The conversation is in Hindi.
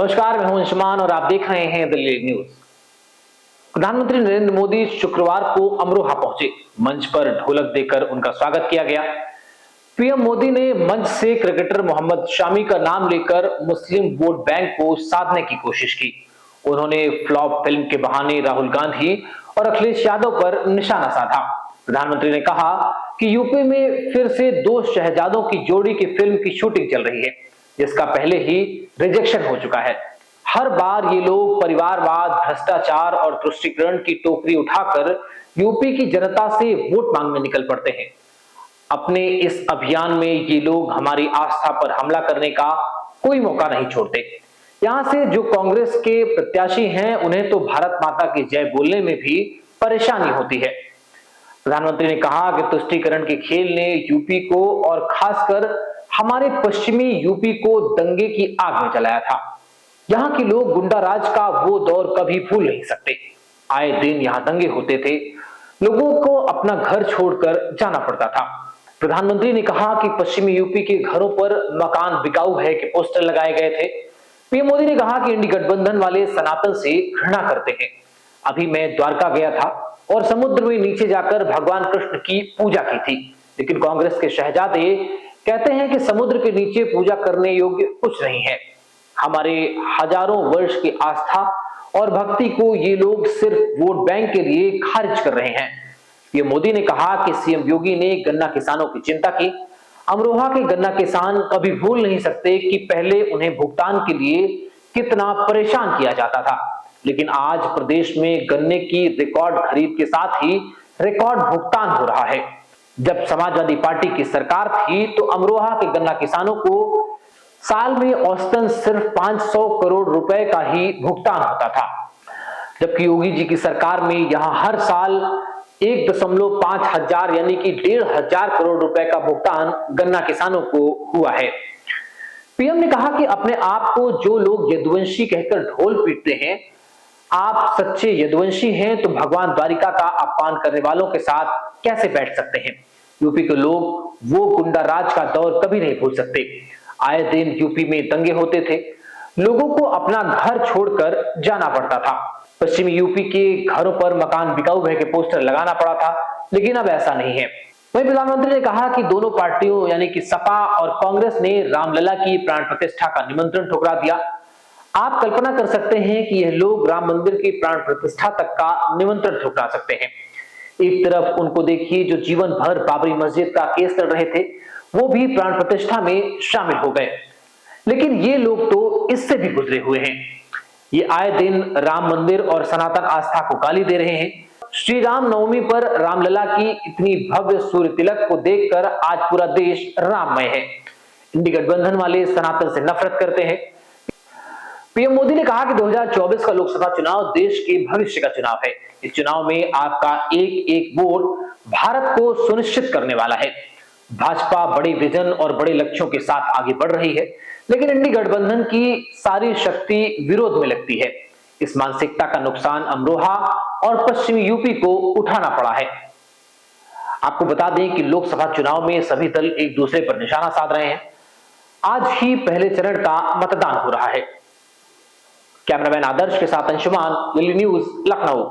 नमस्कार, मैं हूं अंशुमान और आप देख रहे हैं दिल्ली न्यूज। प्रधानमंत्री नरेंद्र मोदी शुक्रवार को अमरोहा पहुंचे। मंच पर ढोलक देकर उनका स्वागत किया गया। पीएम मोदी ने मंच से क्रिकेटर मोहम्मद शामी का नाम लेकर मुस्लिम वोट बैंक को साधने की कोशिश की। उन्होंने फ्लॉप फिल्म के बहाने राहुल गांधी और अखिलेश यादव पर निशाना साधा। प्रधानमंत्री ने कहा कि यूपी में फिर से दो शहजादों की जोड़ी की फिल्म की शूटिंग चल रही है, जिसका पहले ही रिजेक्शन हो चुका है। हर बार ये लोग परिवारवाद, भ्रष्टाचार और तुष्टीकरण की टोकरी उठाकर यूपी की जनता से वोट मांगने निकल पड़ते हैं। अपने इस अभियान में ये लोग हमारी आस्था पर हमला करने का कोई मौका नहीं छोड़ते। यहां से जो कांग्रेस के प्रत्याशी हैं, उन्हें तो भारत माता की जय बोलने में भी परेशानी होती है। प्रधानमंत्री ने कहा कि तुष्टीकरण के खेल ने यूपी को और खासकर हमारे पश्चिमी यूपी को दंगे की आग में जलाया था। यहाँ के लोग गुंडा राज का वो दौर कभी भूल नहीं सकते। आए दिन यहाँ दंगे होते थे, लोगों को अपना घर छोड़कर जाना पड़ता था। प्रधानमंत्री ने कहा कि पश्चिमी यूपी के घरों पर मकान बिकाऊ है के पोस्टर लगाए गए थे। पीएम मोदी ने कहा कि इंडी गठबंधन वाले सनातन से घृणा करते हैं। अभी मैं द्वारका गया था और समुद्र में नीचे जाकर भगवान कृष्ण की पूजा की थी, लेकिन कांग्रेस के शहजादे कहते हैं कि समुद्र के नीचे पूजा करने योग्य कुछ नहीं है। हमारे हजारों वर्ष की आस्था और भक्ति को ये लोग सिर्फ वोट बैंक के लिए खारिज कर रहे हैं। ये मोदी ने कहा कि सीएम योगी ने गन्ना किसानों की चिंता की। अमरोहा के गन्ना किसान कभी भूल नहीं सकते कि पहले उन्हें भुगतान के लिए कितना परेशान किया जाता था, लेकिन आज प्रदेश में गन्ने की रिकॉर्ड खरीद के साथ ही रिकॉर्ड भुगतान हो रहा है। जब समाजवादी पार्टी की सरकार थी तो अमरोहा के गन्ना किसानों को साल में औसतन सिर्फ 500 करोड़ रुपए का ही भुगतान होता था, जबकि योगी जी की सरकार में यहां हर साल 1.5 हजार यानी कि 1,500 करोड़ रुपए का भुगतान गन्ना किसानों को हुआ है। पीएम ने कहा कि अपने आप को जो लोग यदुवंशी कहकर ढोल पीटते हैं, आप सच्चे यदुवंशी हैं तो भगवान द्वारिका का अपमान करने वालों के साथ कैसे बैठ सकते हैं। यूपी के लोग वो गुंडा राज का दौर कभी नहीं भूल सकते। आए दिन यूपी में दंगे होते थे, लोगों को अपना घर छोड़कर जाना पड़ता था। पश्चिमी यूपी के घरों पर मकान बिकाऊ है के पोस्टर लगाना पड़ा था, लेकिन अब ऐसा नहीं है। वहीं प्रधानमंत्री ने कहा कि दोनों पार्टियों यानी कि सपा और कांग्रेस ने रामलला की प्राण प्रतिष्ठा का निमंत्रण ठुकरा दिया। आप कल्पना कर सकते हैं कि यह लोग राम मंदिर की प्राण प्रतिष्ठा तक का निमंत्रण ठुकरा सकते हैं। एक तरफ उनको देखिए जो जीवन भर बाबरी मस्जिद का केस लड़ रहे थे, वो भी प्राण प्रतिष्ठा में शामिल हो गए, लेकिन ये लोग तो इससे भी गुजरे हुए हैं। ये आए दिन राम मंदिर और सनातन आस्था को गाली दे रहे हैं। श्री राम नवमी पर रामलला की इतनी भव्य सूर्य तिलक को देखकर आज पूरा देश राममय है। इंडी गठबंधन वाले सनातन से नफरत करते हैं। पीएम मोदी ने कहा कि 2024 का लोकसभा चुनाव देश के भविष्य का चुनाव है। इस चुनाव में आपका एक एक वोट भारत को सुनिश्चित करने वाला है। भाजपा बड़े विजन और बड़े लक्ष्यों के साथ आगे बढ़ रही है, लेकिन इंडी गठबंधन की सारी शक्ति विरोध में लगती है। इस मानसिकता का नुकसान अमरोहा और पश्चिमी यूपी को उठाना पड़ा है। आपको बता दें कि लोकसभा चुनाव में सभी दल एक दूसरे पर निशाना साध रहे हैं। आज ही पहले चरण का मतदान हो रहा है। कैमरामैन आदर्श के साथ अंशुमान, दिल्ली न्यूज, लखनऊ।